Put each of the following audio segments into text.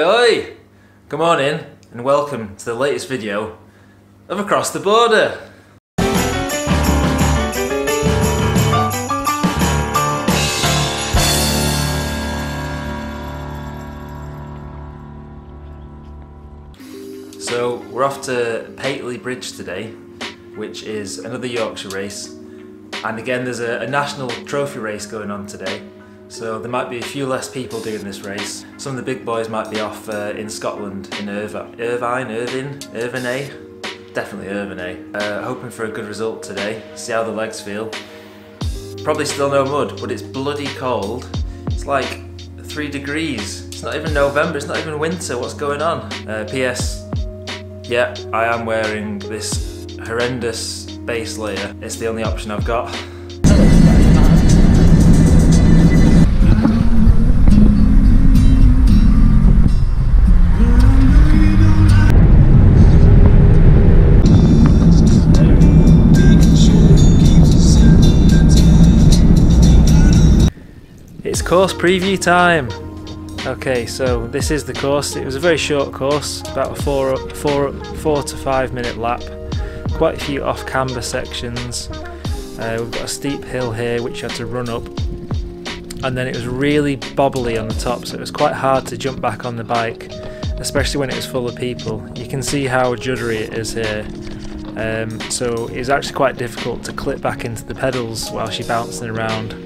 Oi! Come on in and welcome to the latest video of Across the Border. So we're off to Pateley Bridge today, which is another Yorkshire race, and again there's a national trophy race going on today. So there might be a few less people doing this race. Some of the big boys might be off in Scotland, in Irvine, definitely Irvine. Hoping for a good result today, see how the legs feel. Probably still no mud, but it's bloody cold. It's like 3 degrees. It's not even November, it's not even winter, what's going on? PS, yeah, I am wearing this horrendous base layer. It's the only option I've got. It's course preview time. Okay, so this is the course. It was a very short course, about a 4 to 5 minute lap. Quite a few off-camber sections. We've got a steep hill here which you had to run up, and then it was really bobbly on the top, so it was quite hard to jump back on the bike, especially when it was full of people. You can see how juddery it is here. So it was actually quite difficult to clip back into the pedals while she's bouncing around.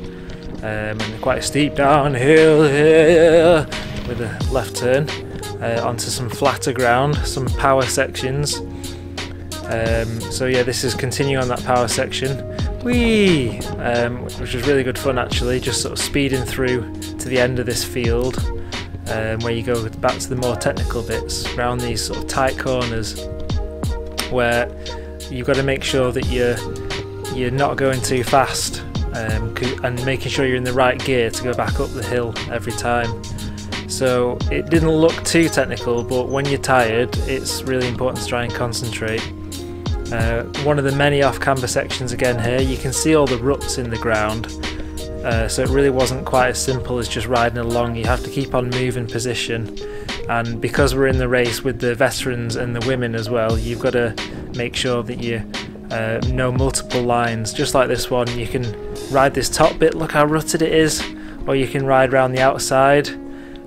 And quite a steep downhill here with a left turn onto some flatter ground, some power sections. So yeah, this is continuing on that power section. Whee! Which was really good fun actually, just sort of speeding through to the end of this field, where you go back to the more technical bits, around these sort of tight corners where you've got to make sure that you're not going too fast. And making sure you're in the right gear to go back up the hill every time. So it didn't look too technical, but when you're tired it's really important to try and concentrate. One of the many off-camber sections again here, you can see all the ruts in the ground, so it really wasn't quite as simple as just riding along. You have to keep on moving position, and because we're in the race with the veterans and the women as well, you've got to make sure that you know multiple lines. Just like this one, you can ride this top bit, look how rutted it is, or you can ride around the outside.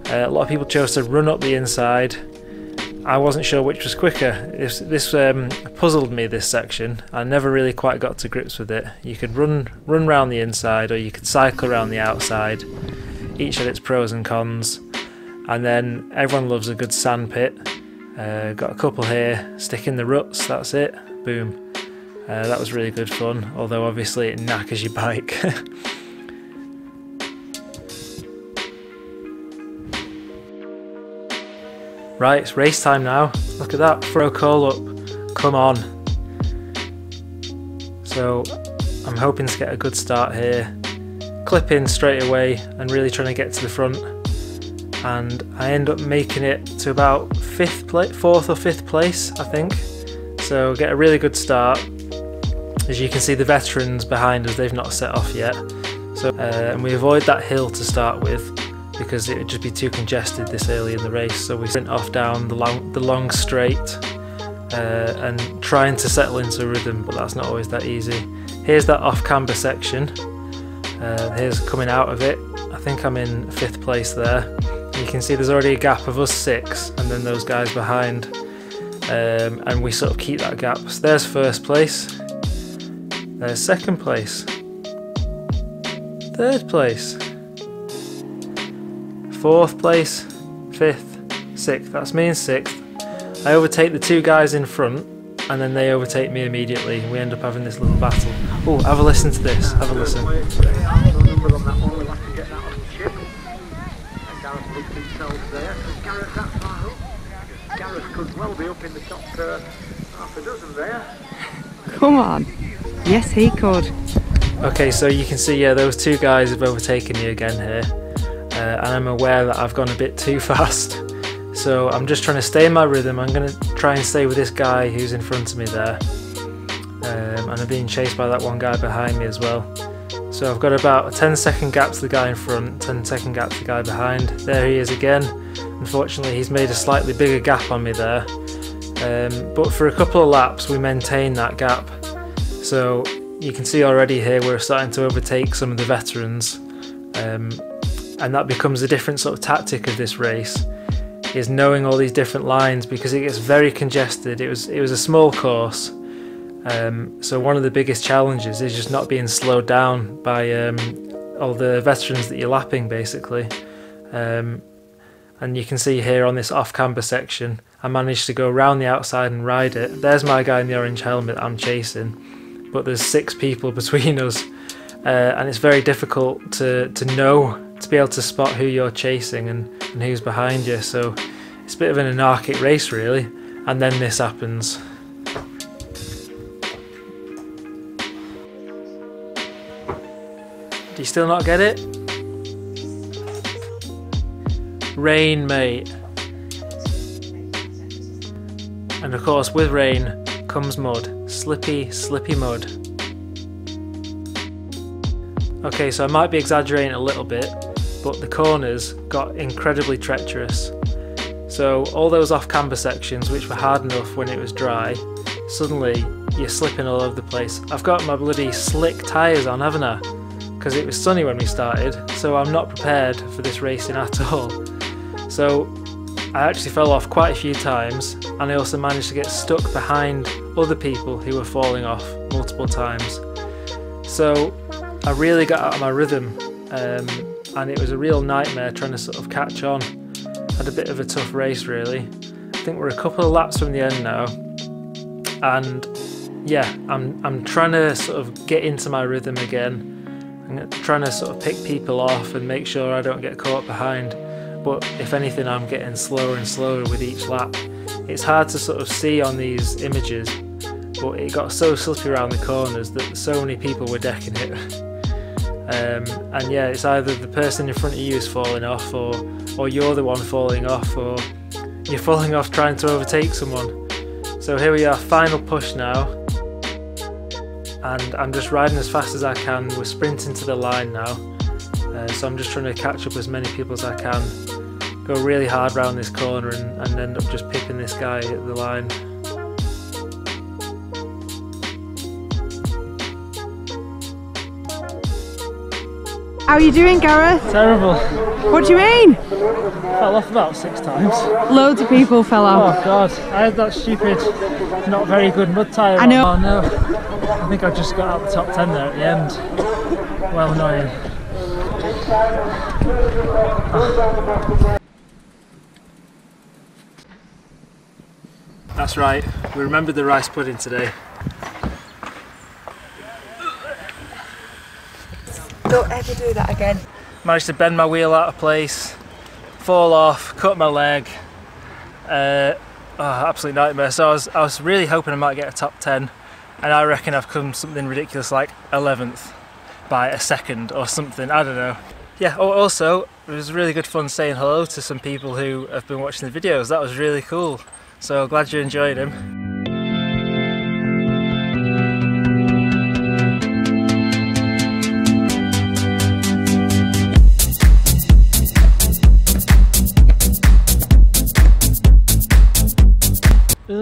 A lot of people chose to run up the inside. I wasn't sure which was quicker. This puzzled me, this section. I never really quite got to grips with it. You could run around the inside, or you could cycle around the outside. Each had its pros and cons. And then everyone loves a good sand pit. Got a couple here, stick in the ruts, that's it, boom. That was really good fun, although obviously it knackers your bike. Right, it's race time now. Look at that, throw call up, come on. So I'm hoping to get a good start here. Clip in straight away and really trying to get to the front. And I end up making it to about 4th or 5th place, I think. So get a really good start. As you can see, the veterans behind us, they've not set off yet. So and we avoid that hill to start with because it would just be too congested this early in the race. So we sprint off down the long straight and trying to settle into a rhythm, but that's not always that easy. Here's that off-camber section. Here's coming out of it. I think I'm in 5th place there. You can see there's already a gap of us 6 and then those guys behind. And we sort of keep that gap. So there's 1st place. There's 2nd place, 3rd place, 4th place, 5th, 6th. That's me in 6th. I overtake the 2 guys in front, and then they overtake me immediately. We end up having this little battle. Oh, have a listen to this. Have a listen. Gareth could well be up in the top half a dozen there. Come on. Yes, he could. Okay, so you can see, yeah, those 2 guys have overtaken me again here, and I'm aware that I've gone a bit too fast. So I'm just trying to stay in my rhythm. I'm going to try and stay with this guy who's in front of me there, and I'm being chased by that one guy behind me as well. So I've got about a 10-second gap to the guy in front, 10-second gap to the guy behind. There he is again. Unfortunately, he's made a slightly bigger gap on me there, but for a couple of laps we maintained that gap. So you can see already here we're starting to overtake some of the veterans, and that becomes a different sort of tactic of this race, is knowing all these different lines, because it gets very congested. It was a small course, so one of the biggest challenges is just not being slowed down by all the veterans that you're lapping basically. And you can see here on this off-camber section I managed to go around the outside and ride it. There's my guy in the orange helmet I'm chasing, but there's 6 people between us, and it's very difficult to be able to spot who you're chasing and who's behind you. So it's a bit of an anarchic race really, and then this happens. Do you still not get it? Rain, mate. And of course with rain comes mud. Slippy, slippy mud. Okay, so I might be exaggerating a little bit, but the corners got incredibly treacherous. So all those off-camber sections, which were hard enough when it was dry, suddenly you're slipping all over the place. I've got my bloody slick tyres on, haven't I? Because it was sunny when we started, so I'm not prepared for this racing at all. So I actually fell off quite a few times, and I also managed to get stuck behind other people who were falling off multiple times. So I really got out of my rhythm, and it was a real nightmare trying to sort of catch on. Had a bit of a tough race really. I think we're a couple of laps from the end now, and yeah, I'm trying to sort of get into my rhythm again. I'm trying to sort of pick people off and make sure I don't get caught behind, but if anything I'm getting slower and slower with each lap. It's hard to sort of see on these images, but it got so slippery around the corners that so many people were decking it. And yeah, it's either the person in front of you is falling off, or you're the one falling off, or you're falling off trying to overtake someone. So here we are, final push now, and I'm just riding as fast as I can. We're sprinting to the line now, so I'm just trying to catch up as many people as I can, go really hard round this corner and end up just pipping this guy at the line. How are you doing, Gareth? Terrible. What do you mean? Fell off about 6 times. Loads of people fell off. Oh god, I had that stupid, not very good mud tyre I know. on. Oh no. I think I just got out the top 10 there at the end. Well annoying. Oh. That's right, we remembered the rice pudding today. Don't ever do that again. Managed to bend my wheel out of place, fall off, cut my leg. Absolute nightmare. So I was really hoping I might get a top 10, and I reckon I've come something ridiculous like 11th by a second or something, I don't know. Yeah, also it was really good fun saying hello to some people who have been watching the videos. That was really cool, so glad you enjoyed them.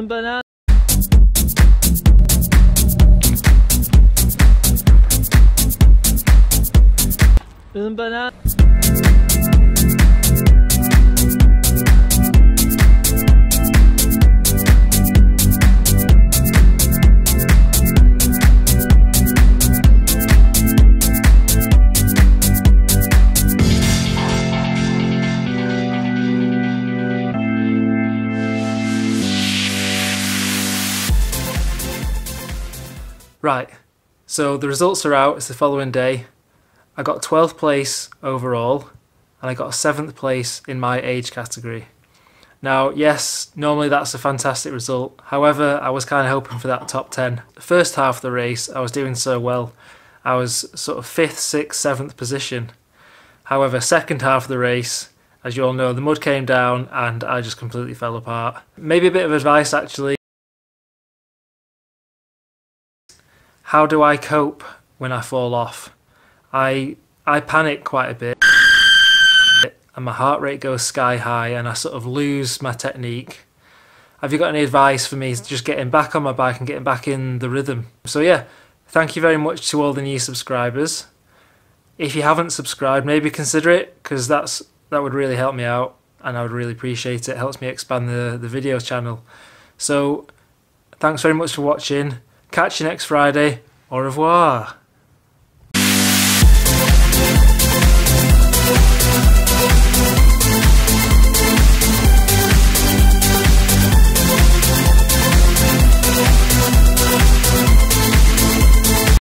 Banana. Banana. Right, so the results are out. It's the following day. I got 12th place overall, and I got 7th place in my age category. Now, yes, normally that's a fantastic result. However, I was kind of hoping for that top 10. The first half of the race, I was doing so well. I was sort of 5th, 6th, 7th position. However, second half of the race, as you all know, the mud came down and I just completely fell apart. Maybe a bit of advice actually. How do I cope when I fall off? I panic quite a bit. and my heart rate goes sky high and I sort of lose my technique. Have you got any advice for me just getting back on my bike and getting back in the rhythm? So yeah, thank you very much to all the new subscribers. If you haven't subscribed, maybe consider it, because that would really help me out and I would really appreciate it. It helps me expand the video channel. So thanks very much for watching. Catch you next Friday. Au revoir.